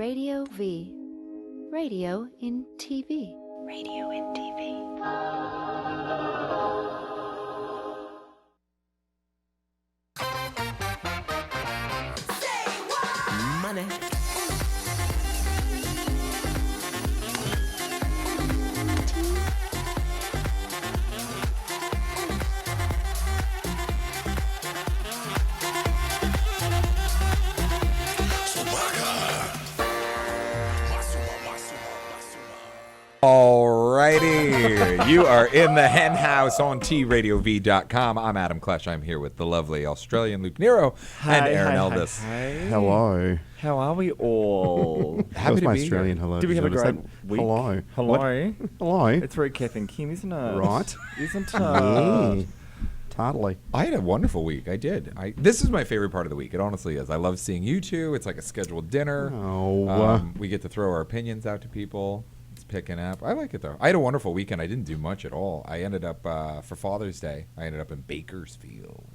Radio V. Radio in TV. Radio in TV. Money. Alrighty, you are in the Hen House on TRadioV.com. I'm Adam Klesh. I'm here with the lovely Australian Luke Nero and Aaron Elvis. Hello. How are we all? That was my Australian hello. Did we have a great week? Hello. Hello. Hello. It's very Keth and Kim, isn't it? Right. Isn't it? Totally. I had a wonderful week. I did. This is my favorite part of the week. It honestly is. I love seeing you two. It's like a scheduled dinner. We get to throw our opinions out to people. It's picking up. I like it though. I had a wonderful weekend. I didn't do much at all. I ended up for Father's Day. I ended up in Bakersfield.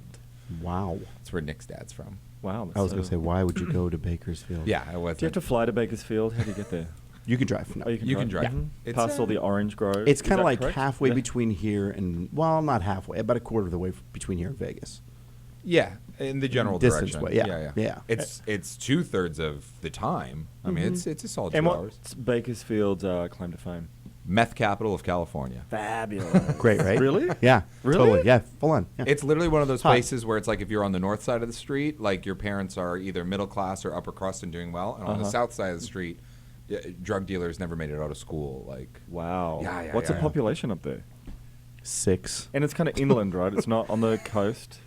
Wow. That's where Nick's dad's from. Wow. I was going to say, why would you go to Bakersfield? Yeah, I was. Do you have to fly to Bakersfield? How do you get there? You can drive. No. Oh, You can drive. Yeah. It's, Past all the orange groves. It's kind Is of that like correct? halfway Yeah. between here and, well, not halfway, about a quarter of the way between here and Vegas. Yeah, in the general Distance direction. way, yeah. It's 2/3 of the time. I mean, it's a solid 2 And hours. what's Bakersfield's claim to fame? Meth capital of California. Fabulous. Great, right? Really? Yeah. Really? Totally. Yeah. Full on. Yeah. It's literally one of those Hot. places where it's like if you're on the north side of the street, like your parents are either middle class or upper crust and doing well, and on the south side of the street, drug dealers never made it out of school. Like, Wow. Yeah, What's yeah. the population up there? 6. And it's kind of inland, right? It's not on the coast.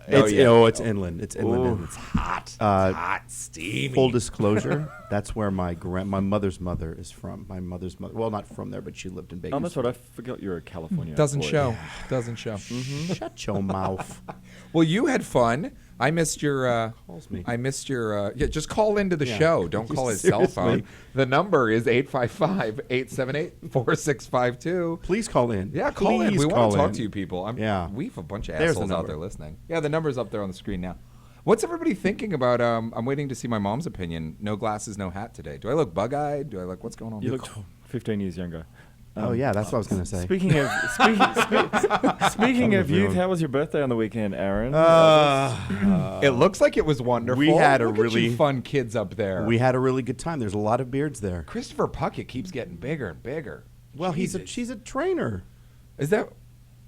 It's yeah. It's inland. It's inland. Ooh. And it's hot, steamy. full disclosure. That's where my mother's mother is from. My mother's mother. Well, not from there, but she lived in Oh, Bakersfield. that's right. I forgot you're a California. Doesn't boy. show. Doesn't show. Shut your mouth. Well, you had fun. I missed your. Calls me. I missed your. Yeah, just call into the Yeah. show. Don't call his cell phone. Seriously. The number is 855-878-4652. Please call in. Yeah, call in. Please We want call to talk in. to you people. Yeah. We have a bunch of There's the assholes out number. there listening. Yeah, the number's up there on the screen now. What's everybody thinking about? I'm waiting to see my mom's opinion. No glasses, no hat today. Do I look bug-eyed? Do I look? What's going on? You look 15 years younger. Oh yeah, that's what I was gonna say. Speaking of speaking of youth, how was your birthday on the weekend, Aaron? It looks like it was wonderful. We had a Look at really- you fun kids up there. We had a really good time. There's a lot of beards there. Christopher Puckett keeps getting bigger and bigger. Well, Jesus. she's a trainer. Is that?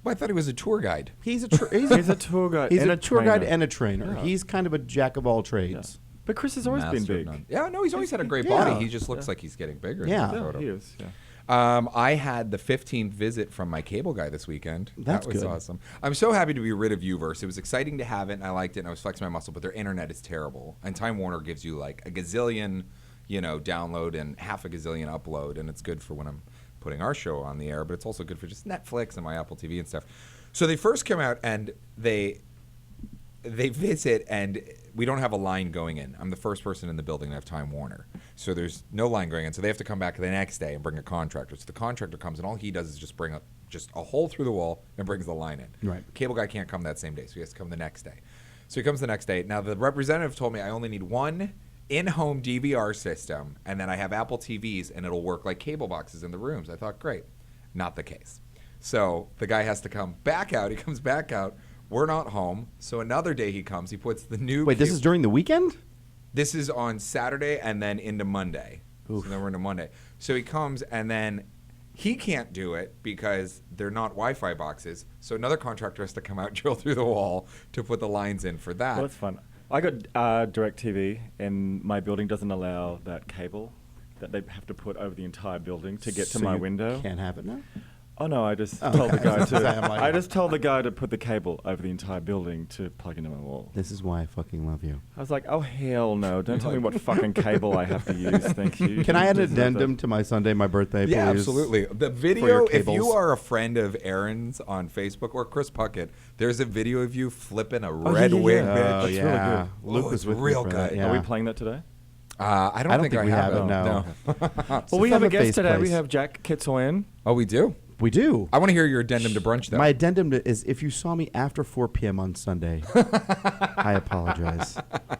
Well, I thought he was a tour guide. He's a He's a tour guide. he's and a tour guide trainer. and a trainer. Yeah. He's kind of a jack of all trades. But Chris has always been Master of big. none. Yeah, no, he's always had a great Yeah. body. He just looks like he's getting bigger. in Yeah. the Yeah, photo. he is. Yeah. I had the 15th visit from my cable guy this weekend. That's that was good. awesome. I'm so happy to be rid of Uverse. It was exciting to have it, and I liked it, and I was flexing my muscle, but their internet is terrible. And Time Warner gives you like a gazillion, download and half a gazillion upload, and it's good for when I'm putting our show on the air, but it's also good for just Netflix and my Apple TV and stuff. So they first come out, and they visit, and we don't have a line going in. I'm the first person in the building to have Time Warner. So there's no line going in. So they have to come back the next day and bring a contractor. So the contractor comes, and all he does is just bring just a hole through the wall and brings the line in. Right. Cable guy can't come that same day, so he has to come the next day. So he comes the next day. Now, the representative told me I only need one in-home DVR system, and then I have Apple TVs, and it'll work like cable boxes in the rooms. I thought, great. Not the case. So the guy has to come back out. He comes back out. We're not home. So another day he comes. He puts the new... Wait, this is during the weekend? This is on Saturday and then into Monday. Oof. So then we're into Monday. So he comes, and then he can't do it because they're not Wi-Fi boxes. So another contractor has to come out, drill through the wall to put the lines in for that. Well, that's fun. I got DirecTV, and my building doesn't allow that cable that they have to put over the entire building to get to So my you window. Can't have it now? Oh no! I just Oh, told the okay. guy to. I'm like- I just told the guy to put the cable over the entire building to plug into my wall. This is why I fucking love you. I was like, oh hell no! Don't tell me what fucking cable I have to use. Thank you. Can I add You an deserve addendum that. to my Sunday, my birthday, please? Yeah, absolutely. The your video, if cables. you are a friend of Aaron's on Facebook or Chris Puckett, there's a video of you flipping a yeah, red yeah. wing Oh, bitch. That's really yeah. good. Luke Oh, was it's with me real for that, good. yeah. Are we playing that today? I don't think we I have have it. it, no. Well, we It's have a on the guest today. We place. have Jack Ketsoyan. Oh, we do? We do. I want to hear your addendum to brunch, though. My addendum is if you saw me after 4 p.m. on Sunday, I apologize.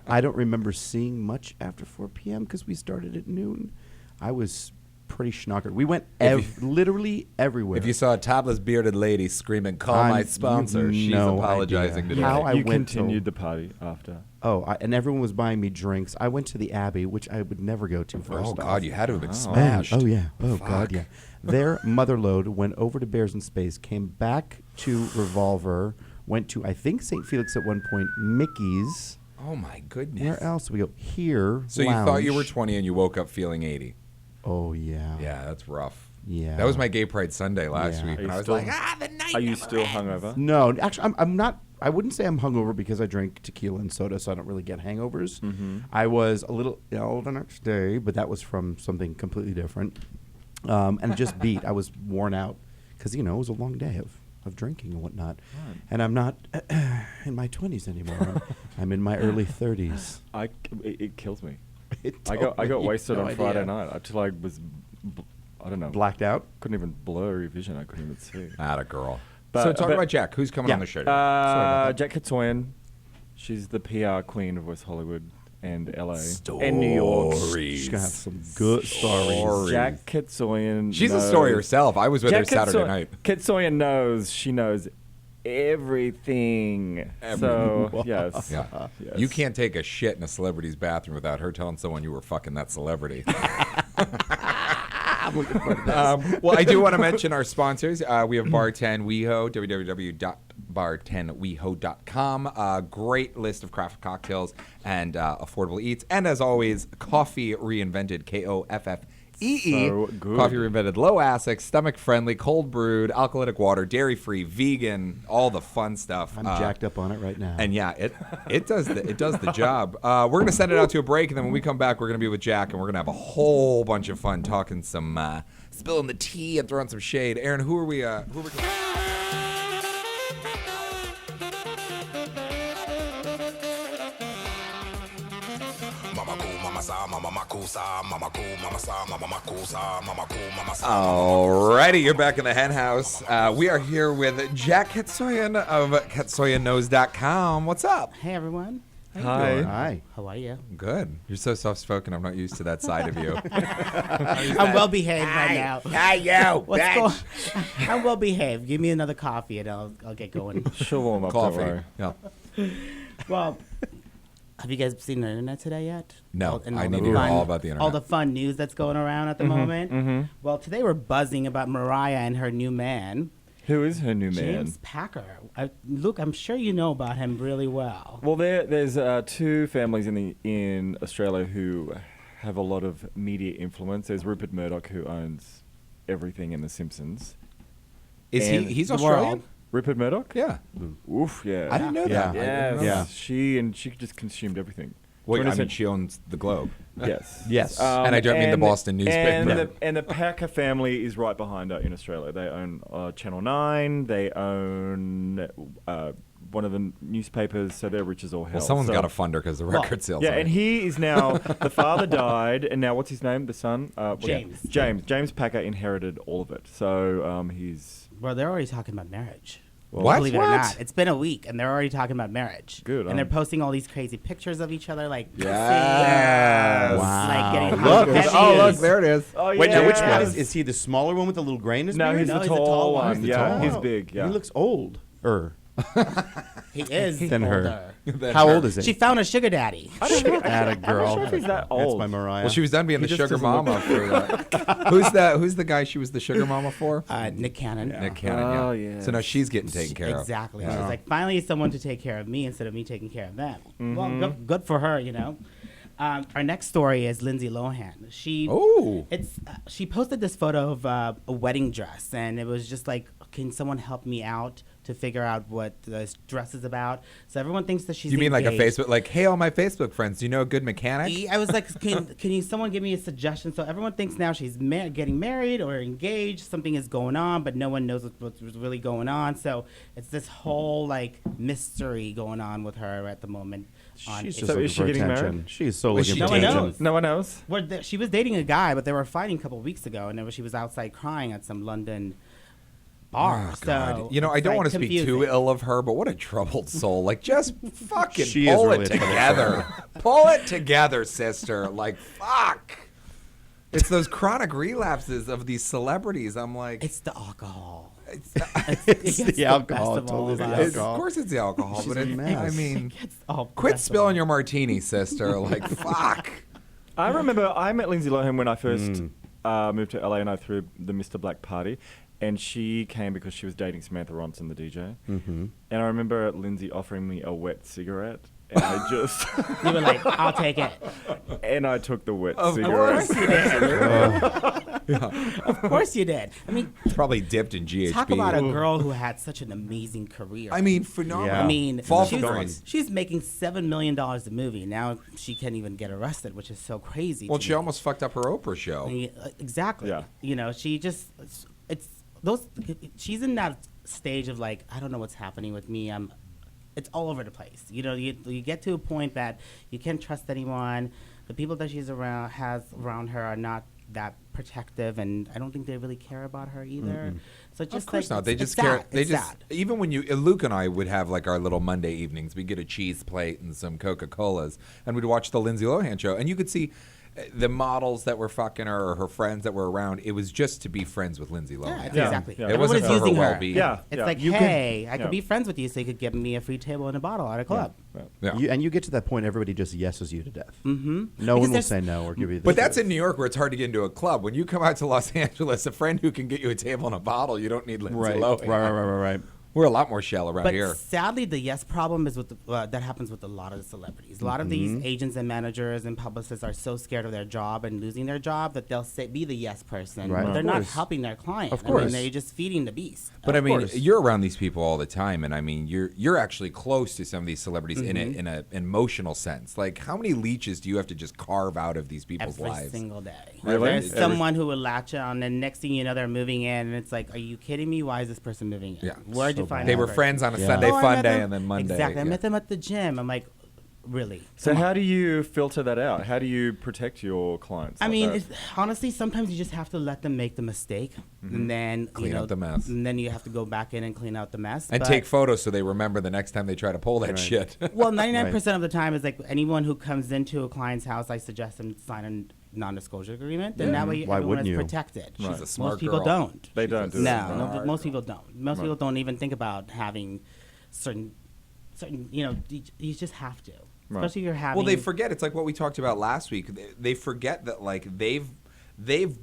I don't remember seeing much after 4 p.m. because we started at noon. I was pretty schnockered. We went literally everywhere. If you saw a topless bearded lady screaming, "Call my sponsor," she's apologizing today. How I you went continued the party after. and everyone was buying me drinks. I went to the Abbey, which I would never go to first. Oh God, you had to have been Man, smashed. oh yeah. Oh Fuck. God, yeah. Their motherlode went over to Bears in Space, came back to Revolver, went to I think St. Felix at one point, Mickey's. Oh my goodness. Where else did we go? Here. So you thought you were Lounge. 20 and you woke up feeling 80. Oh yeah. Yeah, that's rough. Yeah. That was my Gay Pride Sunday last Yeah. week, Are and you I was still- like, the night. Are you never still ends." hungover? No, actually, I'm not. I wouldn't say I'm hungover because I drink tequila and soda, so I don't really get hangovers. Mm-hmm. I was a little ill the next day, but that was from something completely different. And just beat. I was worn out because it was a long day of drinking and whatnot. Right. And I'm not in my 20s anymore. I'm in my early 30s. It kills me. It I got totally- wasted no on idea. Friday night until I was, I don't know, Blacked out. couldn't even blurry vision. I couldn't even see. Atta girl. But- So talk but- about Jack. Who's coming Yeah. on the show today? Sorry about Jack Ketsoyan, she's the PR queen of West Hollywood and LA that. and New York. She's gonna have some good stories. Stories. Jack Ketsoyan. She's a knows- story herself. I was with her Jack Saturday Ketsoyan- night. Ketsoyan knows. She knows everything. So yes, Yeah. yes. You can't take a shit in a celebrity's bathroom without her telling someone you were fucking that celebrity. I'm looking forward to this. Well, I do want to mention our sponsors. We have Bar 10 WeHo, www.bar10weho.com. A great list of craft cocktails and affordable eats. And as always, Coffee Reinvented, KOFFEE. So good. Coffee Reinvented, low acid, stomach friendly, cold brewed, alkalytic water, dairy free, vegan, all the fun stuff. I'm jacked up on it right now. And yeah, it does the job. We're gonna send it out to a break, and then when we come back, we're gonna be with Jack, and we're gonna have a whole bunch of fun talking some spilling the tea and throwing some shade. Aaron, who are we? Alrighty, you're back in the Hen House. We are here with Jack Ketsoyan of KetsoyanKnows.com. What's up? Hey everyone, Hi. Hi. how are you? Good. You're so soft-spoken. I'm not used to that side of you. I'm well behaved right now. Hi, yo, What's going? I'm well behaved. Give me another coffee and I'll get going. She'll warm up. Don't Coffee. worry. Yeah. Well, have you guys seen the internet today yet? No, And I all need the to hear fun- all about the internet. All the fun news that's going around at the moment. Well, today we're buzzing about Mariah and her new man, Who is her new man? James Packer. Luke, I'm sure you know about him really well. Well, there's two families in Australia who have a lot of media influence. There's Rupert Murdoch, who owns everything in The Simpsons. Is And he's the Australian? world. Rupert Murdoch? Yeah. Oof, yeah. I didn't know Yeah. that. Yes. Yeah. She just consumed everything. Wait, I Jonas mean, and- she owns the Globe. Yes. Yes. And I don't mean the Boston newspaper. And the Packer family is right behind her in Australia. They own Channel 9. They own one of the newspapers, so they're rich as all hell. Well, someone's So- got to fund her because the record sales. Yeah, are- and he is now, the father died, and now what's his name? The son? James. James Packer inherited all of it. So he's... Well, they're already talking about marriage. What? Believe it What? or not, it's been a week and they're already talking about marriage. Good, And they're posting all these crazy pictures of each other, like Yes. like getting Look, hot Oh, look, puppies. there it is. Oh, Wait, now which one yes. is he? The smaller one with the little gray in his No, beard? he's No, the he's the tall tall one. one. He's the Yeah, tall he's one. big, yeah. He looks old. He is Than her. older. How old is he? She found a sugar daddy. Atta girl. I'm not sure if he's that That's old. my Mariah. Well, she was done being He the just sugar doesn't look- mama for that. Who's the guy she was the sugar mama for? Nick Cannon. Nick Cannon. Oh, yeah. yes. So now she's getting taken care of. Exactly. Yeah. She's like, finally, someone to take care of me instead of me taking care of them. Mm-hmm. Well, good for her, you know. Our next story is Lindsay Lohan. She posted this photo of a wedding dress, and it was just like, can someone help me out to figure out what this dress is about? So everyone thinks that she's You mean like a engaged. Facebook, like, hey, all my Facebook friends, do you know a good mechanic? I was like, can you someone give me a suggestion? So everyone thinks now she's getting married or engaged. Something is going on, but no one knows what's really going on. So it's this whole like mystery going on with her at the moment. She's just So looking is she for getting attention. married? She is so Was looking she for No one attention. knows. No one knows? Well, she was dating a guy, but they were fighting a couple weeks ago, and she was outside crying at some London bar. Oh, God. So You know, I don't want to speak too ill of her, but what a troubled soul. Like, just fucking pull it together. Pull it together, sister. Like, fuck. It's those chronic relapses of these celebrities. I'm like... It's the alcohol. It's the alcohol. Totally the alcohol. Of course it's the alcohol, but I mean, quit quit spilling your martini, sister. Like, fuck. I remember I met Lindsay Lohan when I first moved to LA, and I threw the Mr. Black party. And she came because she was dating Samantha Ronson, the DJ. Mm-hmm. And I remember Lindsay offering me a wet cigarette. And I just... You were like, I'll take it. And I took the wet Of cigarette. course you did. Of course you did. I mean... Probably dipped in GHB. Talk about a girl who had such an amazing career. I mean, phenomenal. Yeah. I mean, she's making $7 million a movie. Now she can't even get arrested, which is so crazy. Well, she almost fucked up her Oprah show. Exactly. Yeah. You know, she just... She's in that stage of like, I don't know what's happening with me. It's all over the place. You know, you get to a point that you can't trust anyone. The people that she's has around her are not that protective, and I don't think they really care about her either. Mm-hmm. So just of course like, not. They just care. They just even when Luke and I would have like our little Monday evenings, we'd get a cheese plate and some Coca-Colas, and we'd watch the Lindsay Lohan show, and you could see the models that were fucking her or her friends that were around. It was just to be friends with Lindsay Lohan. Yeah, exactly. Yeah. It wasn't for her using her. well-being. Yeah. It's like, hey, I could be friends with you, so you could give me a free table and a bottle at a club. Yeah. And you get to that point, everybody just yeses you to death. Mm-hmm. No one will say no or give you the But that's in New York where it's hard to get into a club. When you come out to Los Angeles, a friend who can get you a table and a bottle, you don't need Lindsay Lohan. Right. We're a lot more shell around here. But sadly, the yes problem is with that happens with a lot of the celebrities. A lot of these agents and managers and publicists are so scared of their job and losing their job that they'll be the yes person, but they're not helping their client. Of course. I mean, they're just feeding the beast. But I mean, you're around these people all the time, and I mean, you're actually close to some of these celebrities in an emotional sense. Like, how many leeches do you have to just carve out of these people's lives? Every single day. Really? There's someone who will latch on, and next thing you know, they're moving in, and it's like, are you kidding me? Why is this person moving in? Yeah. Where'd you find They that were person? friends on a Sunday I fun met day, them- and then Monday. Exactly. I yeah. met them at the gym. I'm like, really? So how do you filter that out? How do you protect your clients? I like mean, that? honestly, sometimes you just have to let them make the mistake, and then Clean out the mess. and then you have to go back in and clean out the mess. And But- take photos so they remember the next time they try to pull that shit. Well, 99% of the time is like anyone who comes into a client's house, I suggest them sign a non-disclosure agreement, and that way Why everyone wouldn't is you? protected. She's a smart Most people girl. don't. They don't do No, that. most people don't. Most people don't even think about having certain, you know, you just have to. Right. Especially if you're having. Well, they forget. It's like what we talked about last week. They forget that like they've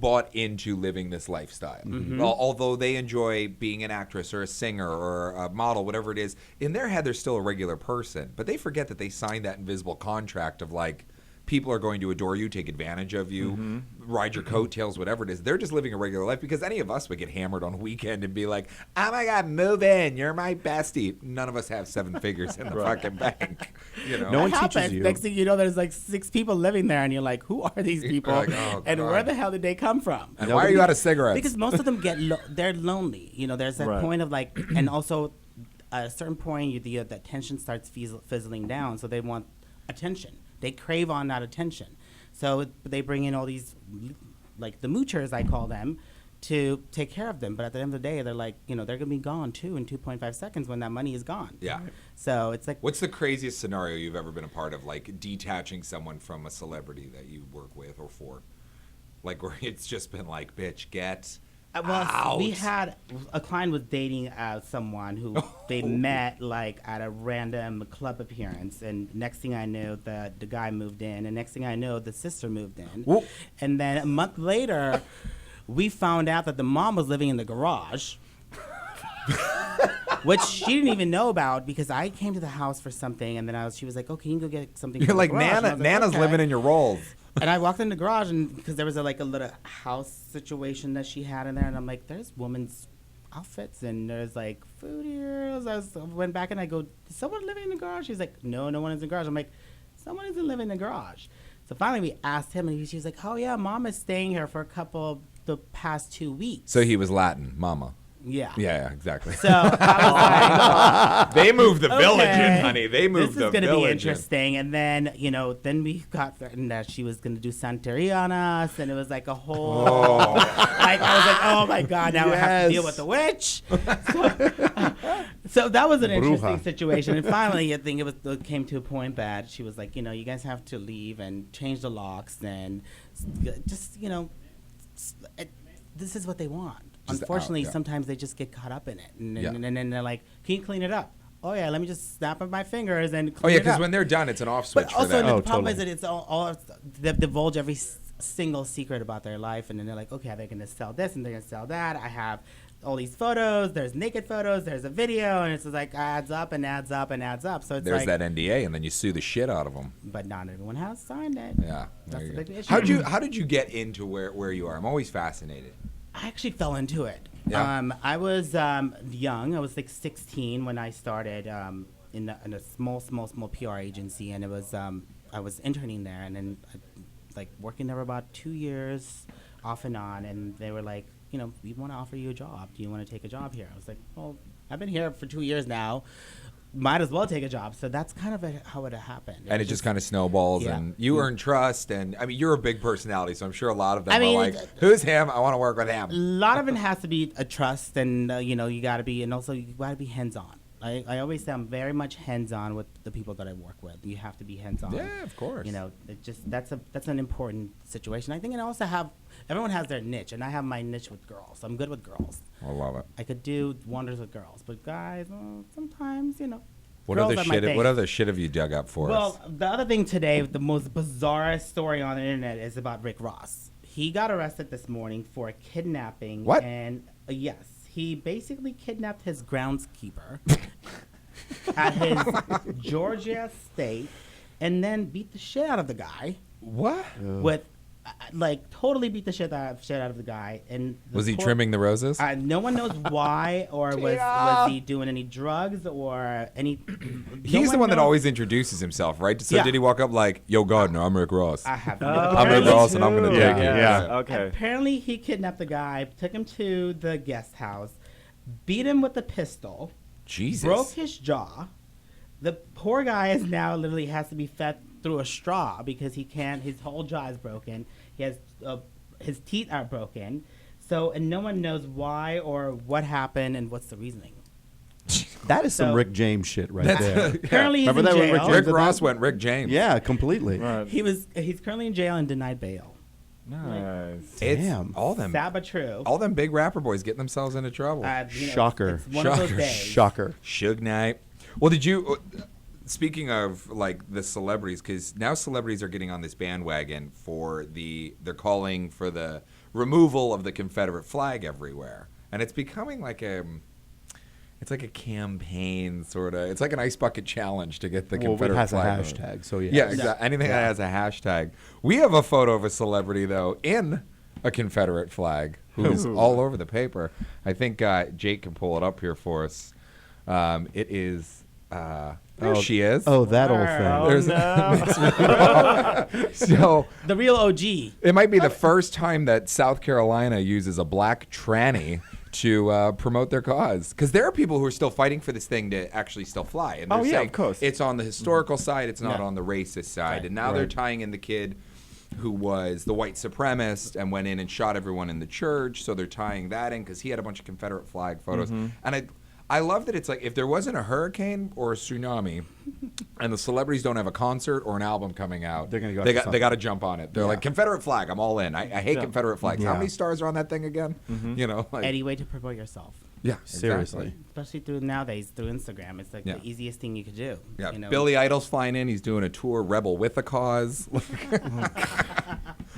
bought into living this lifestyle. Although they enjoy being an actress or a singer or a model, whatever it is, in their head they're still a regular person. But they forget that they signed that invisible contract of like, people are going to adore you, take advantage of you, ride your coattails, whatever it is. They're just living a regular life, because any of us would get hammered on a weekend and be like, oh my God, move in. You're my bestie. None of us have 7 figures in the fucking bank. You know? No one That teaches happens. you. Next thing you know, there's like 6 people living there, and you're like, who are these people? like, oh, and God. where the hell did they come from? And why are you out of cigarettes? Because most of them they're lonely. You know, there's that Right. point of like, and also at a certain point, the attention starts fizzling down, so they want attention. They crave on that attention. So they bring in all these, like the moochers, I call them, to take care of them. But at the end of the day, they're like, you know, they're going to be gone too in 2.5 seconds when that money is gone. Yeah. So it's like, What's the craziest scenario you've ever been a part of, like detaching someone from a celebrity that you work with or for? Like where it's just been like, bitch, get out. we had a client was dating someone who they met like at a random club appearance, and next thing I knew, the guy moved in, and next thing I know, the sister moved in. Whoop. And then a month later, we found out that the mom was living in the garage. Which she didn't even know about, because I came to the house for something, and then she was like, "Oh, can you go get something?" You're from the like, garage?" And I was like, Nana's "Okay." living in your rolls. And I walked in the garage, and because there was a little house situation that she had in there, and I'm like, "There's women's outfits, and there's like food here." So I went back and I go, "Is someone living in the garage?" She's like, "No, no one is in the garage." I'm like, "Someone isn't living in the garage." So finally, we asked him, and she was like, "Oh yeah, Mom is staying here for the past 2 weeks." So he was Latin, mama. Yeah. Yeah, exactly. So I was like, They moved the village okay, in, honey. They moved the this is village going to be in. interesting. And then, then we got threatened that she was going to do Santeria on us. And it was like a whole, like, I was like, oh my God, now I have to deal with the witch. So that was an interesting situation. And finally, I think it came to a point that she was like, you guys have to leave and change the locks and just, this is what they want. Just Unfortunately, sometimes they just get caught up in it. And then they're like, can you clean it up? Oh, yeah, let me just snap up my fingers and clean it up. Because when they're done, it's an off switch But for also, them. the problem is that it's all they divulge every single secret about their life. And then they're like, okay, they're going to sell this and they're going to sell that. I have all these photos. There's naked photos. There's a video. And it's just like adds up and adds up and adds up. So it's There's like, that NDA, and then you sue the shit out of them. But not everyone has signed it. Yeah. That's the big issue. How did you get into where you are? I'm always fascinated. I actually fell into it. Yeah. I was young. I was like 16 when I started in a small PR agency, and it was I was interning there, and then like working there for about 2 years, off and on. And they were like, we want to offer you a job. Do you want to take a job here? I was like, well, I've been here for 2 years now. Might as well take a job. So that's kind of how it happened. And it just kind of snowballs, and you earn trust. And I mean, you're a big personality, so I'm sure a lot of them are like, "Who's him? I want to work with him." A lot of it has to be a trust, and you got to be, and also you got to be hands-on. I always say I'm very much hands-on with the people that I work with. You have to be hands-on. Yeah, of course. It just that's an important situation. I think, and I also everyone has their niche, and I have my niche with girls. I'm good with girls. I love it. I could do wonders with girls, but guys, sometimes What girls other shit have you dug up for us? Well, the other thing today, the most bizarre story on the internet is about Rick Ross. He got arrested this morning for kidnapping. What? And yes, he basically kidnapped his groundskeeper at his Georgia estate, and then beat the shit out of the guy. What? With totally beat the shit out of the guy. And Was he trimming the roses? No one knows why, or was he doing any drugs or any. He's the one that always introduces himself, right? So did he walk up like, "Yo, Gardner, I'm Rick Ross. I have. I'm Rick Ross, and I'm gonna take you." Yeah. Okay. Apparently, he kidnapped the guy, took him to the guest house, beat him with a pistol, Jesus. broke his jaw. The poor guy is now literally has to be fed through a straw because he can't. His whole jaw is broken. He has his teeth are broken. So, and no one knows why or what happened and what's the reasoning. That is some Rick James shit right there. Currently, he's Remember in that when jail. Rick Ross went Rick James. Yeah, completely. Right. He's currently in jail and denied bail. Nice. Damn. All them big rapper boys getting themselves into trouble. Shocker. It's one of those days. Shocker. Suge Knight. Well, did you? Speaking of like the celebrities, because now celebrities are getting on this bandwagon for they're calling for the removal of the Confederate flag everywhere, and it's becoming like it's like a campaign sort of. It's like an ice bucket challenge to get the Confederate it has flag. a hashtag, so yeah. Yeah, exactly. Anything that has a hashtag. We have a photo of a celebrity though in a Confederate flag who's all over the paper. I think Jake can pull it up here for us. It is. There she is. Oh, that old thing. No. So The real OG. it might be the first time that South Carolina uses a black tranny to promote their cause, because there are people who are still fighting for this thing to actually still fly, and they're saying of course. it's on the historical side, it's not on the racist side, and now they're tying in the kid who was the white supremacist and went in and shot everyone in the church, so they're tying that in because he had a bunch of Confederate flag photos, and I love that it's like if there wasn't a hurricane or a tsunami and the celebrities don't have a concert or an album coming out, They're gonna go they got to jump on it. They're like, Confederate flag, I'm all in. I hate Confederate flags. How many stars are on that thing again? Like, Any way to promote yourself. yeah, Seriously. Especially through Instagram. It's like the easiest thing you could do. Yeah, Billy Idol's flying in. He's doing a tour, Rebel with a Cause.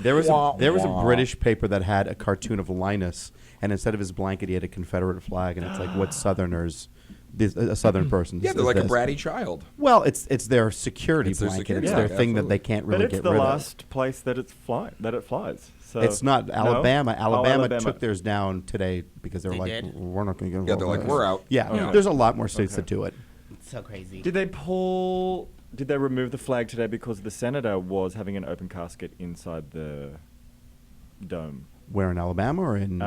There was a British paper that had a cartoon of Linus, and instead of his blanket, he had a Confederate flag, and it's like, what Southerners, a Southern person. Yeah, they're like a bratty child. Well, it's their security It's their blanket. security It's blanket, their thing that they can't really But get it's the rid last place that it flies. So of. It's not Alabama. No? Alabama took theirs down today because they were They like, did? we're not going to get Yeah, involved they're with like, this. we're out. Yeah, there's a lot more states that do it. It's so crazy. Did they remove the flag today because the senator was having an open casket inside the dome? where in Alabama or in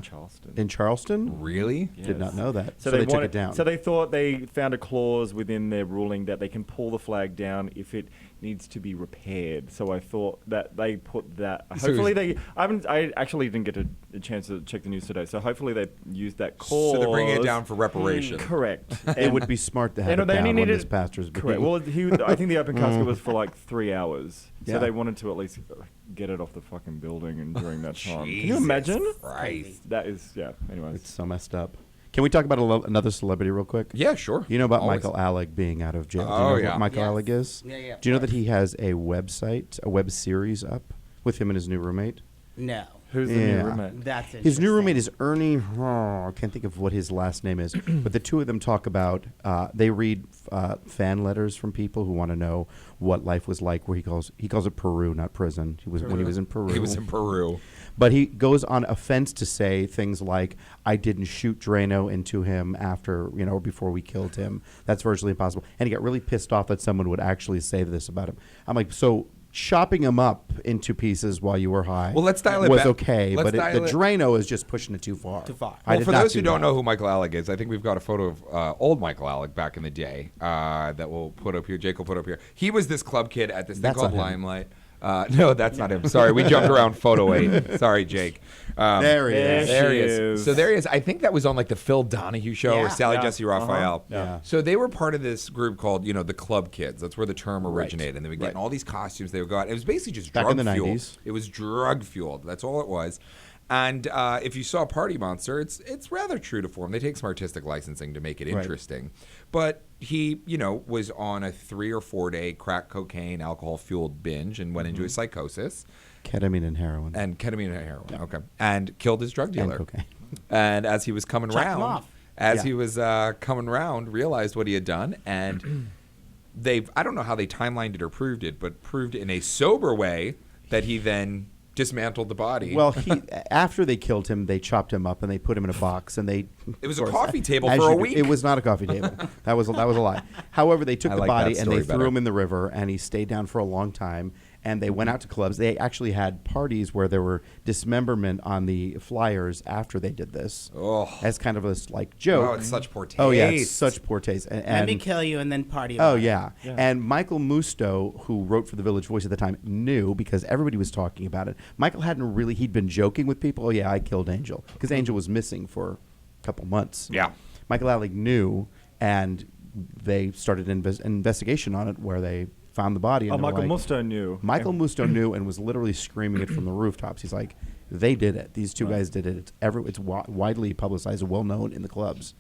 Charleston. In Charleston? Really? Did not know that. So they took it down. So they thought they found a clause within their ruling that they can pull the flag down if it needs to be repaired. So I thought that they put that. Hopefully they. I actually didn't get a chance to check the news today. So hopefully they used that clause. So they're bringing it down for reparation. Correct. It would be smart to have it down when this pastor's being. Correct. Well, I think the open casket was for like 3 hours. So Yeah. they wanted to at least get it off the fucking building and during that time. Can you Jesus imagine? Christ. That is, yeah. Anyways. It's so messed up. Can we talk about another celebrity real quick? Yeah, sure. You know about Always. Michael Alec being out of jail. Do you Oh, know yeah. what Michael Yes. Alec is? Yeah, Do you know that he has a website, a web series up with him and his new roommate? No. Who's the Yeah. new roommate? That's His new roommate is interesting. Ernie. I can't think of what his last name is, but the two of them talk about. They read fan letters from people who want to know what life was like. Where he calls it Peru, not prison. When he was in Peru. He was in Peru. But he goes on offense to say things like, "I didn't shoot Drano into him after, or before we killed him. That's virtually impossible." And he got really pissed off that someone would actually say this about him. I'm like, so chopping him up into pieces while you were high Well, let's dial it was back. okay, Let's but the dial it- Drano is just pushing it too far. Too far. I Well, did for not those who do don't that. know who Michael Alec is, I think we've got a photo of old Michael Alec back in the day that we'll put up here. Jake will put up here. He was this club kid at this thing That's called not him. Limelight. No, that's not him. Sorry, we jumped around photo 8. Sorry, Jake. There he is. There he She is. is. So there he is. I think that was on like the Phil Donahue show or Yeah. Sally Yeah. Jesse Raphael. Yeah. So they were part of this group called, the Club Kids. That's where the term originated. And they would get in Right. all these costumes. They would go out. It was basically just Back drug in the fueled. 90s. It was drug fueled. That's all it was. And if you saw Party Monster, it's rather true to form. They take some artistic licensing to make it Right. interesting. But he, was on a 3 or 4 day crack cocaine, alcohol fueled binge and went into a psychosis. Ketamine and heroin. And ketamine and heroin. Okay. And killed his drug dealer. And cocaine. And as he was coming Check him round, off. he was coming round, realized what he had done, and I don't know how they timelined it or proved it, but proved in a sober way that he then dismantled the body. Well, after they killed him, they chopped him up and they put him in a box and they. It was of a course, coffee table as for a you do- week. It was not a coffee table. That was a lie. However, they took I the like body that and they story threw better. him in the river and he stayed down for a long time. And they went out to clubs. They actually had parties where there were dismemberment on the flyers after they did this, Oh. as kind of this like joke. Oh, it's such poor taste. Oh yeah, it's such poor taste. And, Let me kill you and then party Oh about it. yeah. Yeah. And Michael Musto, who wrote for the Village Voice at the time, knew because everybody was talking about it. Michael he'd been joking with people. Oh yeah, I killed Angel because Angel was missing for a couple months. Yeah. Michael Alec knew, and they started an investigation on it where they found the body. And Oh, they were Michael like- Musto knew. Michael Musto knew and was literally screaming it from the rooftops. He's like, they did it. These two guys did it. It's widely publicized and well known in the clubs.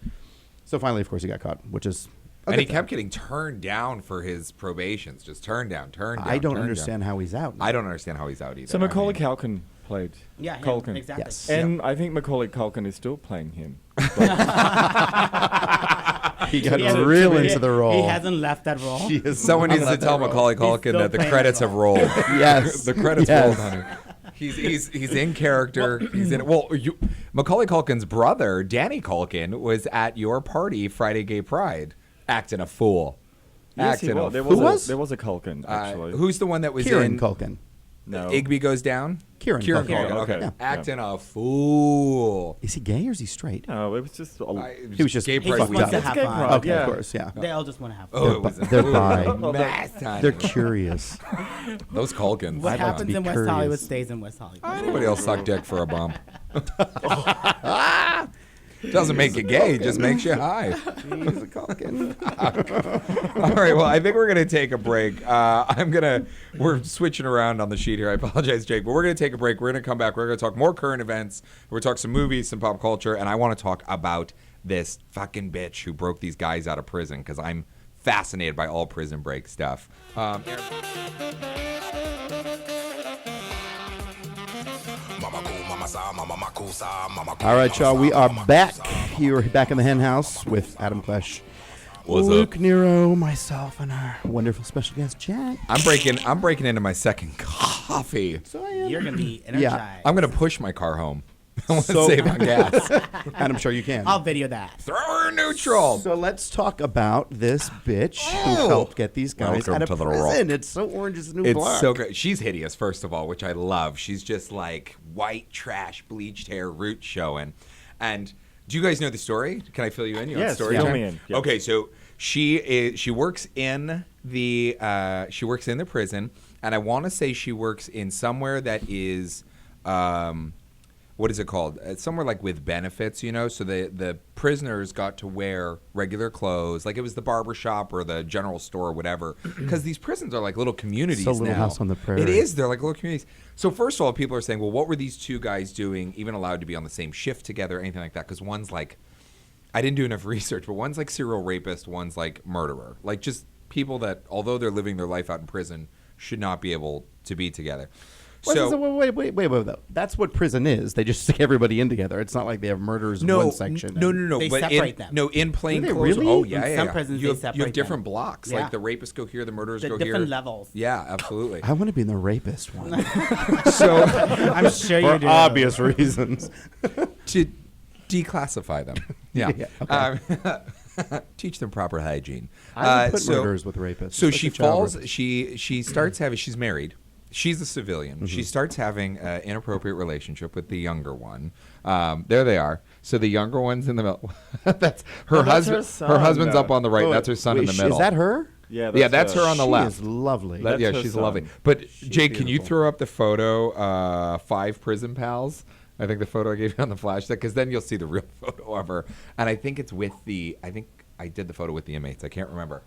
So finally, of course, he got caught, which is. And he kept getting turned down for his probations. Just turned down. I don't understand how he's out. I don't understand how he's out either. So Macaulay Culkin played. Yeah, him, Culkin. exactly. Yes. And I think Macaulay Culkin is still playing him. He got He hasn't- real he- into the role. He hasn't left that role. He is Someone not needs to left tell that role. Macaulay He's Culkin still that the playing credits the have role. rolled. Yes. The credits Yes. rolled, honey. He's in character. He's in. Well, Macaulay Culkin's brother, Danny Culkin, was at your party Friday Gay Pride, acting a fool. Yes, he Acting a was. There fool. was, there was a Culkin, actually. Who's the one that was Kieran in Culkin. No. Igby Goes Down? Kieran Kieran Culkin. Culkin. Okay. Okay. Yeah. Acting a fool. Is he gay or is he straight? No, it was just... He was just Gay He Pride just wants weekend. to have Gay fun. pride. Okay, Yeah. of course, yeah. They all just want to have fun. Oh, it was They're bi. mess, honey. They're curious. Those Culkins. What I'd like to happens be in West curious. Hollywood stays in West Hollywood. Anybody else suck dick for a bump? Doesn't make you gay, just makes you high. He's a Culkin. All right, well, I think we're going to take a break. We're switching around on the sheet here. I apologize, Jake, but we're going to take a break. We're going to come back. We're going to talk more current events. We're going to talk some movies, some pop culture, and I want to talk about this fucking bitch who broke these guys out of prison because I'm fascinated by all prison break stuff. All right, y'all. We are back. You're back in the Hen House with Adam Klesh, What's Luke up? Nero, myself, and our wonderful special guest, Jack. I'm breaking into my second coffee. So I am. You're going to be energized. I'm going to push my car home. I want to save on gas. And I'm sure you can. I'll video that. Throw her in neutral. So let's talk about this bitch who helped get these guys Welcome out to of the prison. rock. It's so Orange is the New It's Black. so great. She's hideous, first of all, which I love. She's just like white trash, bleached hair, roots showing. And do you guys know the story? Can I fill you in? You know the Yes, story fill time? me in. Yep. Okay, so she works in the prison, and I want to say she works in somewhere that is what is it called? It's somewhere like with benefits, you know. So the prisoners got to wear regular clothes, like it was the barber shop or the general store or whatever. Because these prisons are like little communities So Little now. House on the Prairie. It is. They're like little communities. So first of all, people are saying, well, what were these two guys doing, even allowed to be on the same shift together, anything like that? Because one's like, I didn't do enough research, but one's like serial rapist, one's like murderer. Like just people that, although they're living their life out in prison, should not be able to be together. Wait. That's what prison is. They just stick everybody in together. It's not like they have murderers in one section. No. They but separate them. No, in plain Do they clothes. really? Oh, yeah, In yeah. some yeah. prisons, you they have separate different them. blocks. Yeah. Like the rapists go here, the murderers The go here. different levels. Yeah, absolutely. I want to be in the rapist one So I'm sure you for do. obvious reasons. to declassify them. Yeah. Yeah, okay. Teach them proper hygiene. I would put murderers with rapists. So It's she like a child falls. rapist. She starts having. She's married. She's a civilian. Mm-hmm. She starts having an inappropriate relationship with the younger one. There they are. So the younger one's in the middle. That's her that's her husband. son, Her husband's though. up on the right. Oh, that's her son in the wait, middle. Is that her? Yeah, Yeah, that's her on the She left. is lovely. That- yeah, That's her she's son. lovely. But Jake, can you beautiful. throw up the photo? 5 prison pals. I think the photo I gave you on the flash, because then you'll see the real photo of her. And I think it's with the. I think I did the photo with the inmates. I can't remember.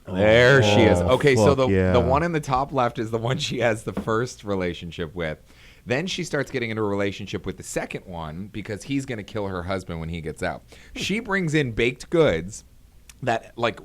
There she is. Okay, so fuck yeah. the one in the top left is the one she has the first relationship with. Then she starts getting into a relationship with the second one because he's going to kill her husband when he gets out. She brings in baked goods that like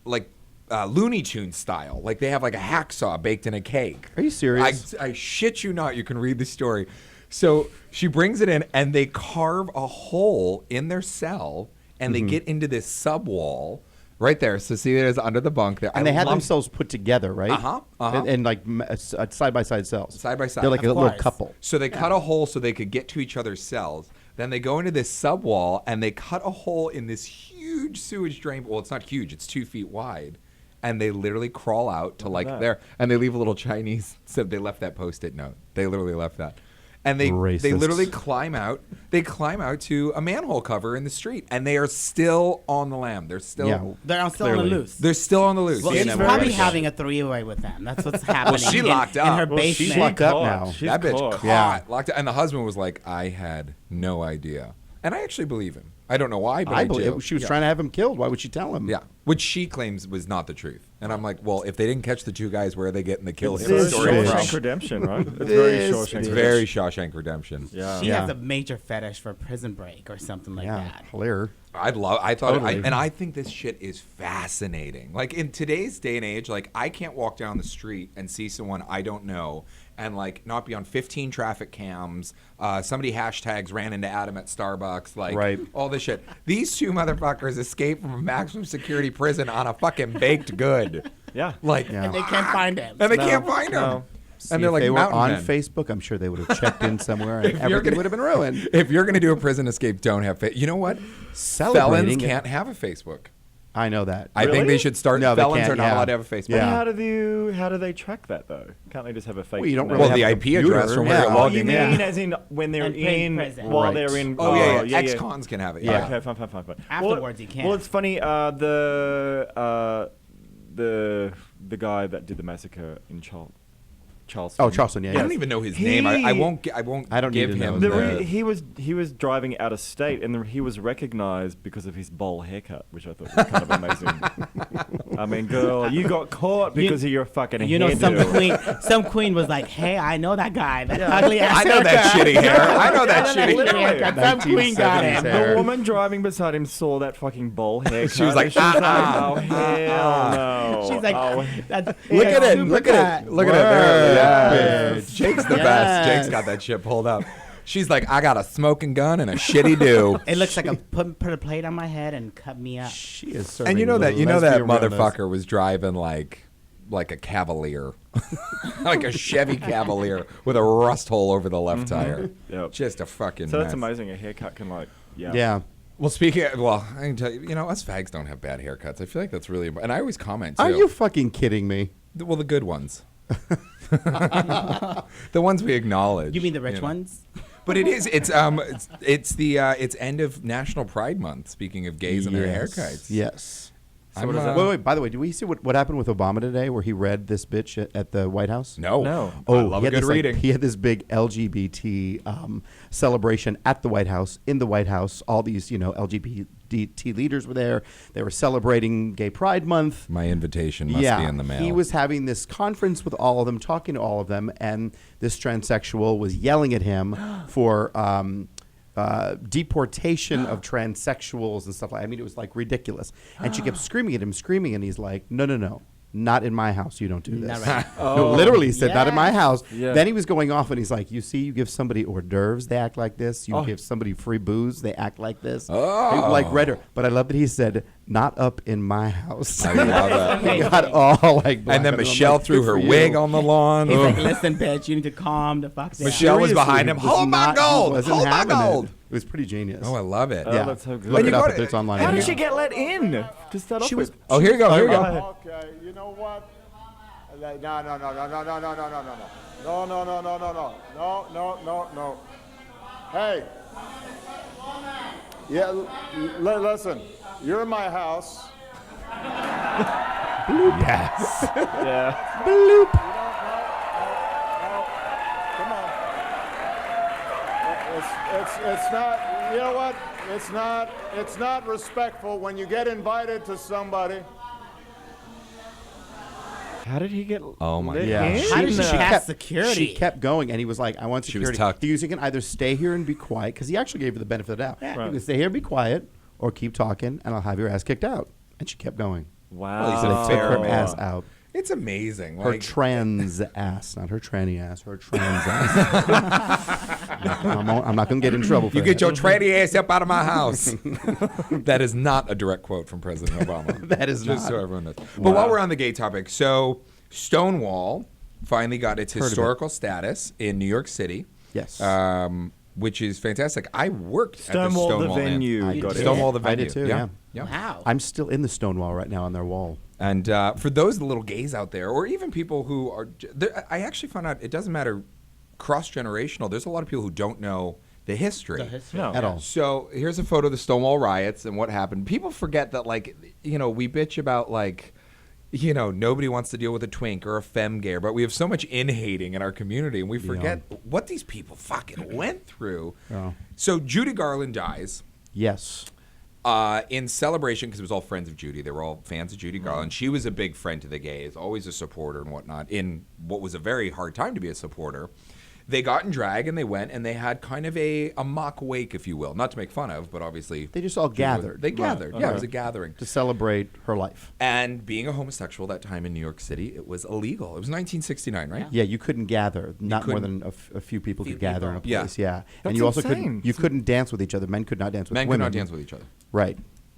Looney Tunes style. Like they have like a hacksaw baked in a cake. Are you serious? I shit you not. You can read the story. So she brings it in and they carve a hole in their cell and they get into this sub wall right there. So see, there's under the bunk there. And they had themselves put together, right? Uh-huh. And like side-by-side cells. Side by side. They're like Of a little course. couple. So they cut a hole so they could get to each other's cells. Then they go into this sub wall and they cut a hole in this huge sewage drain. Well, it's not huge. It's 2 feet wide. And they literally crawl out to like that. there. And they leave a little Chinese. So they left that Post-it note. They literally left that. And they Racists. literally climb out. They climb out to a manhole cover in the street. And they are still on the lam. They're still They're still on the Clearly. loose. they're still on the loose. Well, You she's know, probably right? having a 3-way with them. That's what's happening. she in- locked up. in her Well, basement. she's locked up caught. now. She's that bitch caught. caught. Yeah. Locked up. And the husband was like, I had no idea. And I actually believe him. I don't know why, but I, I do. believe she was Yeah. trying to have him killed. Why would she tell him? Yeah, which she claims was not the truth. And I'm like, well, if they didn't catch the two guys, where are they getting the kill him This story bitch. Shawshank from? Redemption, right? It's very This Shawshank It's bitch. very Shawshank Redemption. Yeah. She Yeah. has a major fetish for Prison Break or something like Yeah, that. clear. I thought, Totally. and I think this shit is fascinating. Like in today's day and age, like I can't walk down the street and see someone I don't know and like not be on 15 traffic cams. Somebody hashtags ran into Adam at Starbucks, like Right. all this shit. These two motherfuckers escaped from a maximum security prison on a fucking baked good. Yeah. Like, Yeah. And they can't find him. and they No, can't find him. no. See, And they're if like they were mountain on men. Facebook, I'm sure they would have checked in somewhere and If you're everything gonna- would have been ruined. If you're going to do a prison escape, don't have You know what? Felons Celebrating it. can't have a Facebook. I know that. I think Really? they should start. No, they felons can't, are not yeah. allowed to have a Facebook. Yeah. How do they track that though? Can't they just have a fake? Well, you don't name? really Well, the have a IP address computer. from where Yeah. you're Oh, logging you in. mean as in when they're And paid in prison. while Right. they're in? Oh yeah, yeah. ex-cons can have it. Yeah. Yeah. Okay, fine. Afterwards, you can't. Well, it's funny. The guy that did the massacre in Charleston. Oh, Charleston, yeah. I yeah. don't even know his He- name. I won't. I won't. I don't give need to know him. his The, He was driving out of state, and he was recognized because of his bowl haircut, which I thought was kind of amazing. I mean, girl, you got caught because of your fucking You know, hairdo. some queen was like, "Hey, I know that guy, that ugly ass." I know that haircut." shitty hair. I know that shitty Literally, hair. haircut. Some queen got 1970s him. hair. The woman driving beside him saw that fucking bowl haircut. She was like, and she was "Ah, like, oh hell no. She's like, oh, that's, Look yeah, at it. super Look cut. at it. Look at it. There. Yeah. Yes. Jake's the Yes. best. Jake's got that shit pulled up. She's like, I got a smoking gun and a shitty do. It looks like a put a plate on my head and cut me up. She is serving And you know that lesbian realness. motherfucker was driving like like a Cavalier, like a Chevy Cavalier with a rust hole over the left tire. Yep. Just a fucking So mess. that's amazing. A haircut can Yeah. Well, speaking of, I can tell you, us fags don't have bad haircuts. I feel like that's really, and I always comment too. Are you fucking kidding me? Well, the good ones. The ones we acknowledge. You mean the rich know. ones? But it's end of National Pride Month. Speaking of gays and their haircuts. Yes. So what is that? Wait. By the way, did we see what happened with Obama today, where he read this bitch at the White House? No. I love a good reading. He had this big LGBT celebration at the White House. In the White House, all these LGBT leaders were there. They were celebrating Gay Pride Month. My invitation must be in the mail. He was having this conference with all of them, talking to all of them, and this transsexual was yelling at him for deportation of transsexuals and stuff like that. I mean, it was like ridiculous. And she kept screaming at him, and he's like, no. Not in my house. You don't do this. Not right. No, literally said, not in my house. Yeah. Then he was going off and he's like, you give somebody hors d'oeuvres, they act like this. You give somebody free booze, they act like this. Oh. Like redder. But I love that he said, not up in my house. I love that. He got all like black And then on it. I'm Michelle like, threw good her for you. wig on the lawn. He's like, listen, bitch, you need to calm the fuck down. Michelle was behind him. Was Hold my not- he gold. wasn't Hold my having gold. It was pretty genius. Oh, I love it. Oh, yeah. that's so good. Look And it you up go if it's online. How did Yeah. she get let in to start off She with? was. Oh, here you go. Here you go. Okay, you know what? No. Hey. Yeah, listen. You're in my house. Yes. Yeah. Bloop. Come on. It's not. You know what? It's not respectful when you get invited to somebody. How did he get Oh, my let Yeah. in? How did she She pass kept- security? She kept going, and he was like, I want She was security. tucked. You can either stay here and be quiet, because he actually gave her the benefit of the doubt. Yeah. You Right. can stay here and be quiet, or keep talking, and I'll have your ass kicked out. And she kept going. Wow. Well, he So said they it's took her terrible. ass out. It's amazing. Her Like, trans ass, not her tranny ass, her trans ass. I'm not going to get in trouble for you get that. your tranny ass up out of my house. That is not a direct quote from President Obama. That is Just not. so everyone knows. But while we're on the gay topic, so Stonewall finally got its Heard of it. historical status in New York City. Yes. Which is fantastic. I worked at the Stonewall the Stonewall Inn. venue. I Got did. it. Stonewall the I venue. did too, yeah. Wow. I'm still in the Stonewall right now on their wall. And for those little gays out there, or even people who are, I actually found out it doesn't matter cross-generational. There's a lot of people who don't know the history. No. At all. So here's a photo of the Stonewall riots and what happened. People forget that, like, we bitch about, like, nobody wants to deal with a twink or a femme gayer, but we have so much in-hating in our community, and we forget what these people fucking went through. Oh. So Judy Garland dies. Yes. In celebration, because it was all friends of Judy. They were all fans of Judy Garland. She was a big friend to the gays, always a supporter and whatnot, in what was a very hard time to be a supporter. They got in drag and they went and they had kind of a mock wake, if you will. Not to make fun of, but obviously. They just all gathered. They gathered. Yeah, it was a gathering. To celebrate her life. And being a homosexual that time in New York City, it was illegal. It was 1969, right? Yeah, you couldn't gather. Not more couldn't- than a few people Few could gather in a people. Yeah. place. Yeah. That's And you also insane. couldn't dance with each other. Men could not dance with Men women. could not dance with each other. Right.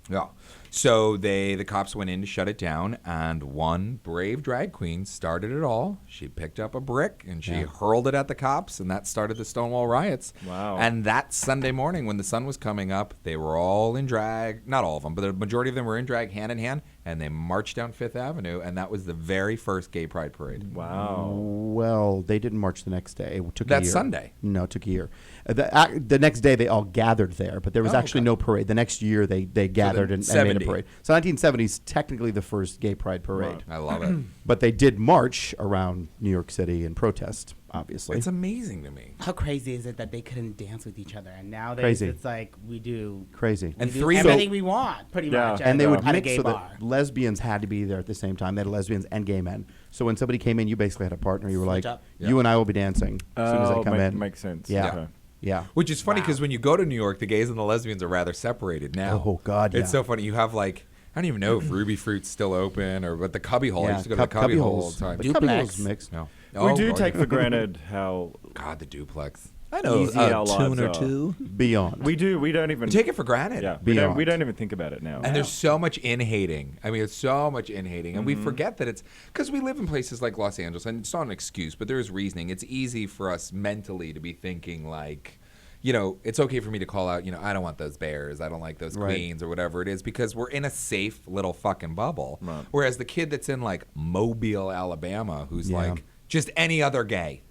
Yeah. So the cops went in to shut it down, and one brave drag queen started it all. She picked up a brick and she hurled it at the cops, and that started the Stonewall riots. Wow. And that Sunday morning when the sun was coming up, they were all in drag. Not all of them, but the majority of them were in drag hand in hand, and they marched down Fifth Avenue, and that was the very first gay pride parade. Wow. Well, they didn't march the next day. It took a That's year. Sunday. No, it took a year. The next day, they all gathered there, but there was actually okay. no parade. The next year, they gathered and made a 70. parade. So 1970 is technically the first gay pride parade. I love it. But they did march around New York City and protest, obviously. It's amazing to me. How crazy is it that they couldn't dance with each other, and nowadays Crazy. it's like we do. Crazy. And We do three- everything we want, pretty Yeah. much. And they would at a mix gay so bar. that lesbians had to be there at the same time. They had lesbians and gay men. So when somebody came in, you basically had a partner. You were like, Switch up. you and I will be dancing as soon as I come in. Makes sense. Yeah. Okay. Yeah. Which is funny because when you go to New York, the gays and the lesbians are rather separated now. Oh, God, It's yeah. so funny. You have like, I don't even know if Ruby Fruit's still open or but the Cubby Hole. I Yeah, used to go to the cub- Cubby Hole all holes. the time. But cubby Duplex. holes mixed. No. We Oh, do God, take yeah. for granted how God, the duplex. I know easy our lives tune or are. two. Beyond. We do. We don't even We take it for granted. Yeah, Beyond. we don't even think about it now. And there's so much in-hating. I mean, it's so much in-hating. And we forget that it's... Because we live in places like Los Angeles, and it's not an excuse, but there is reasoning. It's easy for us mentally to be thinking like, you know, it's okay for me to call out, you know, I don't want those bears. I don't like those queens or whatever it is, because we're in a safe little fucking bubble. Right. Whereas the kid that's in like Mobile, Alabama, who's like, just any other gay,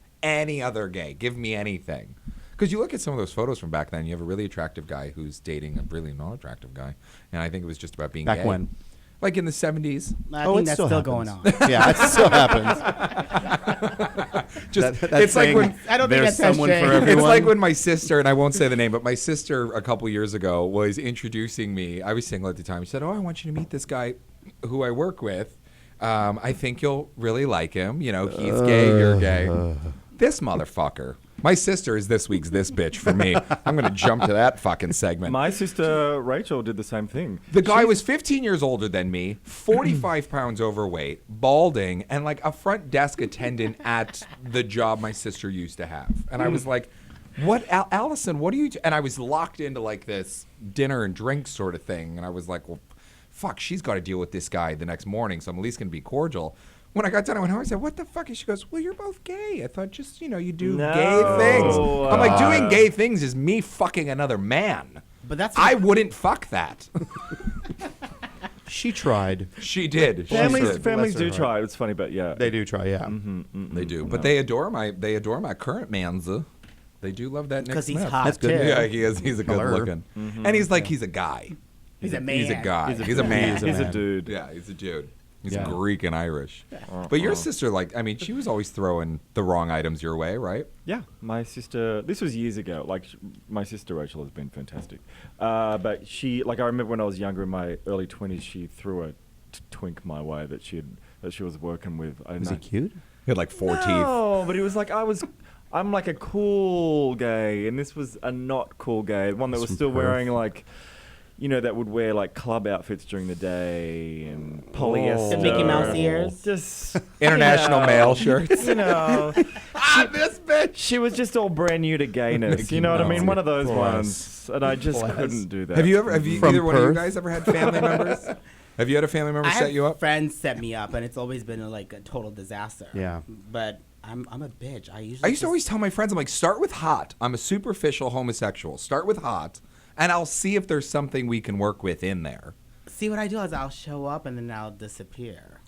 give me anything. Because you look at some of those photos from back then, you have a really attractive guy who's dating a really non-attractive guy. And I think it was just about being Back gay. when? Like in the 70s. I think it that's still going on. Yeah, it still happens. Just, That's it's like saying when... I don't think there's that's someone straight. for everyone. It's like when my sister, and I won't say the name, but my sister a couple years ago was introducing me. I was single at the time. She said, "Oh, I want you to meet this guy who I work with. I think you'll really like him. You know, he's gay, you're gay." This motherfucker. My sister is this week's this bitch for me. I'm going to jump to that fucking segment. My sister Rachel did the same thing. The guy was 15 years older than me, 45 pounds overweight, balding, and like a front desk attendant at the job my sister used to have. And I was like, what, Allison, what do you do? And I was locked into like this dinner and drink sort of thing. And I was like, well, fuck, she's got to deal with this guy the next morning, so I'm at least going to be cordial. When I got done, I went home. I said, "What the fuck?" And she goes, "Well, you're both gay. I thought just, you know, you do gay things." I'm like, doing gay things is me fucking another man. But that's I wouldn't fuck that. She tried. She did. She Families did. families Bless her do heart. try. It's funny, but yeah. They do try, yeah. They do, but they adore my current manza. They do love that Nick because he's Smith. hot That's too. good. Yeah, he is. He's a good Color. looking, and he's like he's a guy. He's a man. He's a guy. He's a man. He's a man. dude. Yeah, he's a dude. He's Yeah. Greek and Irish. But your sister, like, I mean, she was always throwing the wrong items your way, right? Yeah, my sister. This was years ago. Like, my sister Rachel has been fantastic. But she, like, I remember when I was younger, in my early 20s, she threw a twink my way that she was working with. I Was know. he cute? He had like 4 teeth. No, but he was like, I'm like a cool gay, and this was a not cool gay, one that was Some still perf. wearing like, you know, that would wear like club outfits during the day and polyester. The Mickey Mouse ears? Just International you know, male shirts. You know, This bitch. she was just all brand new to gayness. Mickey You know what I Mouse. mean? One of those Bless. ones, and I just Bless. couldn't do that. Have you From either one of you Perth? guys ever had family members? Have you had a family member I set have you up? friends set me up, and it's always been like a total disaster. Yeah. But I'm a bitch. I I used to always tell my friends, I'm like, start with hot. I'm a superficial homosexual. Start with hot, and I'll see if there's something we can work with in there. see what I do is I'll show up and then I'll disappear.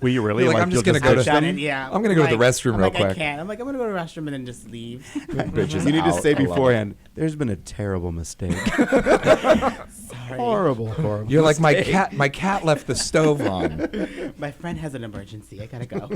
Will you really? You're like, I'm just gonna go to- I've done it, yeah. I'm gonna go to the restroom I'm real like, quick. I can't. I'm like, I'm gonna go to the restroom and then just leave. Bitches You need to out. say I love it. beforehand, there's been a terrible mistake. Sorry. horrible. You're like, my cat left the stove on. My friend has an emergency. I gotta go.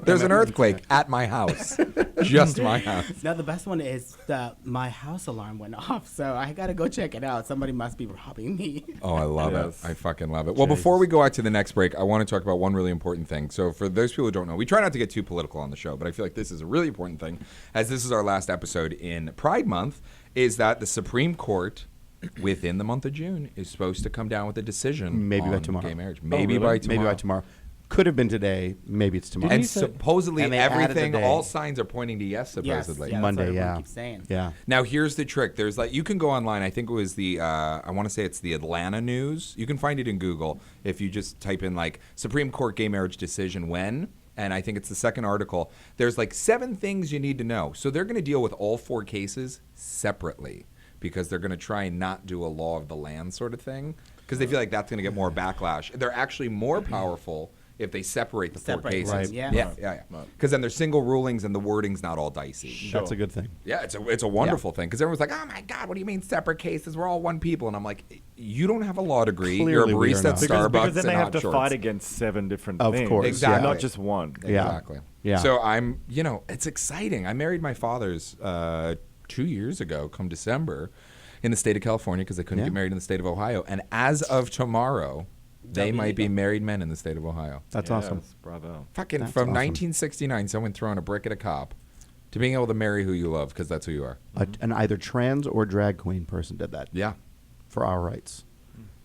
There's an earthquake at my house. Just my house. No, the best one is my house alarm went off, so I gotta go check it out. Somebody must be robbing me. Oh, I love Yes. it. I fucking love it. Well, before we go out to the next break, I want to talk about one really important thing. So for those people who don't know, we try not to get too political on the show, but I feel like this is a really important thing, as this is our last episode in Pride Month, is that the Supreme Court, within the month of June, is supposed to come down with a decision Maybe by on tomorrow. gay marriage. really? By tomorrow. Maybe by tomorrow. Could have been today. Maybe it's tomorrow. And supposedly And they added the everything, day. all signs are pointing to yes, supposedly. Yes, Monday, that's what everyone yeah. keeps saying. Yeah. Now here's the trick. There's like, you can go online. I think it was the I want to say it's the Atlanta News. You can find it in Google if you just type in like Supreme Court gay marriage decision when, and I think it's the second article. There's like 7 things you need to know. So they're going to deal with all 4 cases separately because they're going to try and not do a law of the land sort of thing because they feel like that's going to get more backlash. They're actually more powerful if they separate the 4 Separate, cases. right, yeah. Yeah. Because then there's single rulings and the wording's not all dicey. That's a good thing. Yeah, it's a wonderful thing because everyone's like, "Oh my God, what do you mean separate cases? We're all one people." And I'm like, "You don't have a law degree. You're a Clearly we are barista at not. Starbucks because then they in have hot to shorts. fight against 7 different Of things. course, Exactly. Not just one. Yeah. Exactly. Yeah. So I'm, it's exciting. I married my father's 2 years ago, come December, in the state of California because they couldn't Yeah. get married in the state of Ohio. And as of tomorrow, they might be married men in the state of Ohio. That's Yes, awesome. Bravo. Fucking That's from awesome. 1969, someone throwing a brick at a cop to being able to marry who you love because that's who you are. An either trans or drag queen person did that Yeah. for our rights.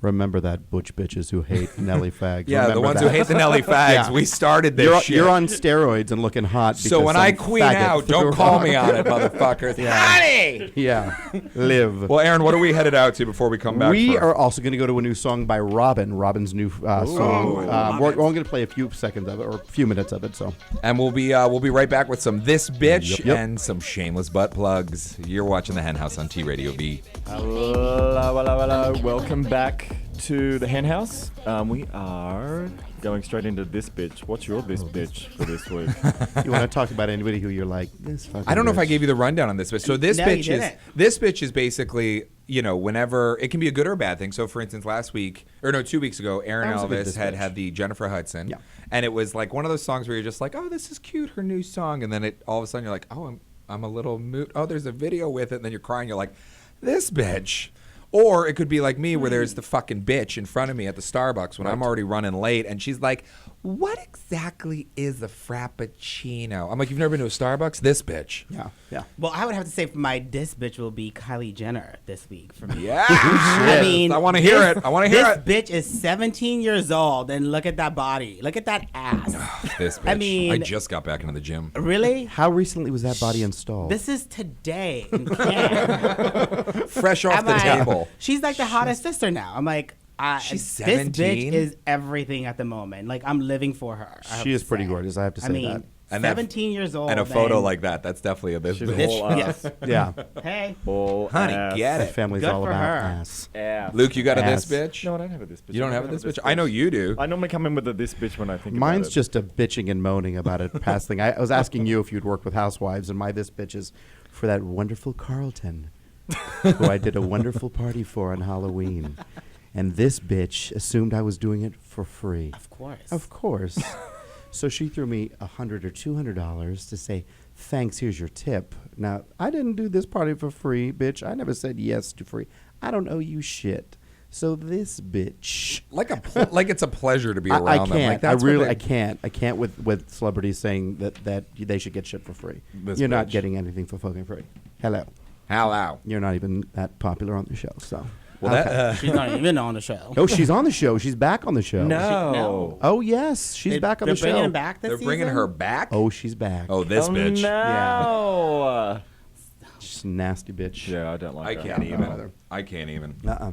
Remember that, butch bitches who hate Nelly fags. Yeah, Remember the ones that. who hate the Nelly fags. Yeah. We started this shit. You're on steroids and looking hot. So when I queen out, don't call me on it, motherfuckers. Honey! Yeah. Live. Well, Aaron, what are we headed out to before we come back? We are also going to go to a new song by Robin. Robin's new song. We're only going to play a few seconds of it, or a few minutes of it. So, and we'll be right back with some This Bitch Yep. and some shameless butt plugs. You're watching the Hen House on T Radio V. Hello. Welcome back to the Hen House. We are going straight into This Bitch. What's your This Bitch for this week? you want to talk about anybody who you're like, this fucking I don't know if I bitch. gave you the rundown on this bitch. So this No, you bitch is basically, whenever it can be a good or a bad thing. So for instance, 2 weeks ago, Aaron That was a good Elvis This had Bitch. the Jennifer Hudson. Yeah. And it was like one of those songs where you're just like, oh, this is cute, her new song. And then it all of a sudden you're like, oh, I'm a little mood. Oh, there's a video with it. And then you're crying. You're like, this bitch. Or it could be like me where there's the fucking bitch in front of me at the Starbucks when I'm already running late. And she's like, what exactly is a Frappuccino? I'm like, you've never been to a Starbucks? This bitch. Yeah. Well, I would have to say for my this bitch will be Kylie Jenner this week for me. Yeah. I mean, I want to hear it. This bitch is 17 years old, and look at that body. Look at that ass. This bitch. I mean, I just got back into the gym. Really? How recently was that body installed? This is today in Cannes. Fresh off I'm the like, table. She's like the hottest sister now. I'm like, She's this 17? bitch is everything at the moment. Like, I'm living for her. She is pretty gorgeous. I have to say I mean, that. And that- 17 years old. And a photo like that's definitely a this She's bitch. all Yes. Yeah. Hey. All Honey, ass. get The it. family's Good all for about her. ass. Ass. Luke, you got a Ass. this bitch? No, I don't have a This Bitch. You don't have a this bitch? I know you do. I normally come in with a This Bitch when I think Mine's about it. just a bitching and moaning about a past thing. I was asking you if you'd work with housewives, and my this bitch is for that wonderful Carlton, who I did a wonderful party for on Halloween. And this bitch assumed I was doing it for free. Of course. Of course. So she threw me $100 or $200 to say, thanks, here's your tip. Now, I didn't do this party for free, bitch. I never said yes to free. I don't owe you shit. So this bitch. Like it's a pleasure to be I around them. Like can't. that's I can't. I can't with celebrities saying that they should get shit for free. This You're not bitch. getting anything for fucking free. Hello. Hello. You're not even that popular on the show, so. Well, that, She's not even on the show. Oh, she's on the show. She's back on the show. No. Oh, yes. She's back on the show. They're bringing him back this they're bringing season? her back? Oh, she's back. Oh, this bitch. No. She's a nasty bitch. Yeah, I don't I like that. can't either. even. I can't even. Uh-uh.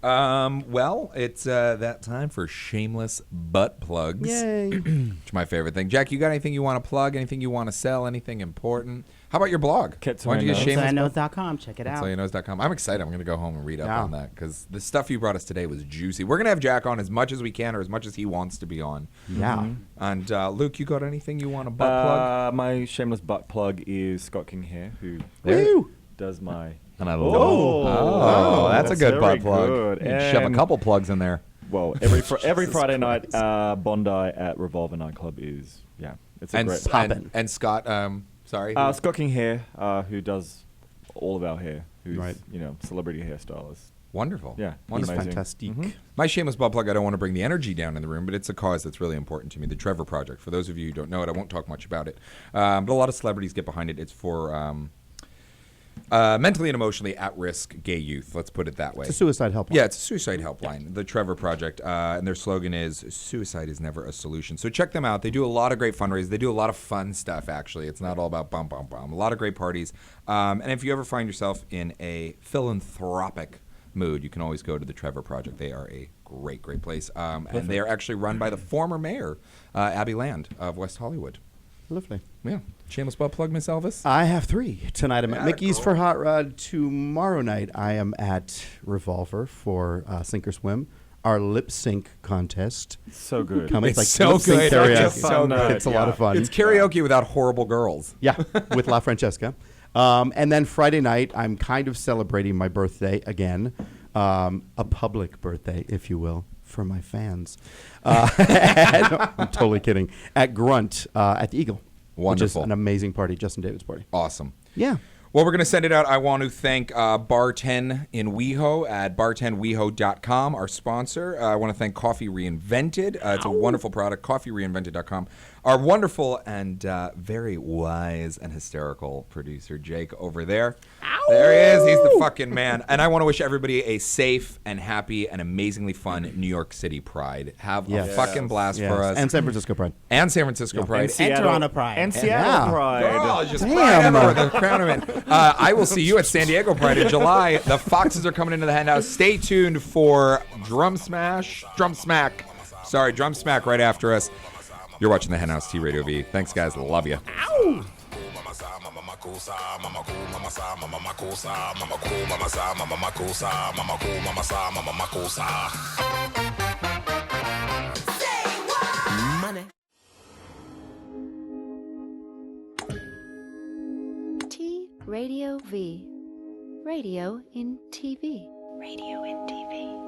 Well, it's that time for shameless butt plugs. Yay. It's my favorite thing. Jack, you got anything you want to plug? Anything you want to sell? Anything important? How about your blog? Ketsoyan Why don't you get Knows. shameless? KetsoyanKnows.com. Check it out. KetsoyanKnows.com. I'm excited. I'm going to go home and read up Yeah. on that because the stuff you brought us today was juicy. We're going to have Jack on as much as we can or as much as he wants to be on. Yeah. And Luke, you got anything you want to butt plug? My shameless butt plug is Scott King Hair, who Woo. does my... And I love Oh, that's a that's good butt very plug. good. You can shove a And- couple plugs in there. Well, every Friday night, Bondi at Revolver nightclub is, it's a And, great... and Scott, sorry. Scott King Hair, who does all of our hair, who's, Right. celebrity hairstylist. Wonderful. Yeah, He's Wonderful. amazing. fantastic. My shameless butt plug, I don't want to bring the energy down in the room, but it's a cause that's really important to me. The Trevor Project. For those of you who don't know it, I won't talk much about it. But a lot of celebrities get behind it. It's for mentally and emotionally at-risk gay youth. Let's put it that way. It's a suicide helpline. Yeah, it's a suicide helpline, the Trevor Project, and their slogan is "Suicide is never a solution." So check them out. They do a lot of great fundraisers. They do a lot of fun stuff. Actually, it's not all about bum bum bum. A lot of great parties. And if you ever find yourself in a philanthropic mood, you can always go to the Trevor Project. They are a great place, and they are actually run by the former mayor, Abby Land of West Hollywood. Lovely. Yeah, shameless butt plug, Miss Elvis. I have 3. Tonight I'm at Yeah, Mickey's cool. for Hot Rod. Tomorrow night I am at Revolver for Sink or Swim, our lip sync contest. So good. Coming. It's like so lip sync good. karaoke. It's so good. It's a lot of fun. It's karaoke without horrible girls. Yeah, with La Francesca. And then Friday night, I'm kind of celebrating my birthday again. A public birthday, if you will, for my fans. No, I'm totally kidding. At Grunt, at the Eagle. Wonderful. Which is an amazing party, Justin David's party. Awesome. Yeah. Well, we're going to send it out. I want to thank Bar10 in WeHo at bar10weho.com, our sponsor. I want to thank Coffee Reinvented. It's a wonderful product, coffeereinvented.com. Our wonderful and very wise and hysterical producer, Jake, over there. There he is. He's the fucking man. And I want to wish everybody a safe and happy and amazingly fun New York City Pride. Have a fucking blast for us. And San Francisco Pride. And San Francisco Pride. And Toronto Pride. And Seattle Pride. Oh, just Pride everywhere. The crown of it. I will see you at San Diego Pride in July. The Foxes are coming into the Hen House. Stay tuned for Drum Smack right after us. You're watching the Hen House T Radio V. Thanks, guys. Love you. Ow! Money. T Radio V. Radio in TV. Radio in TV.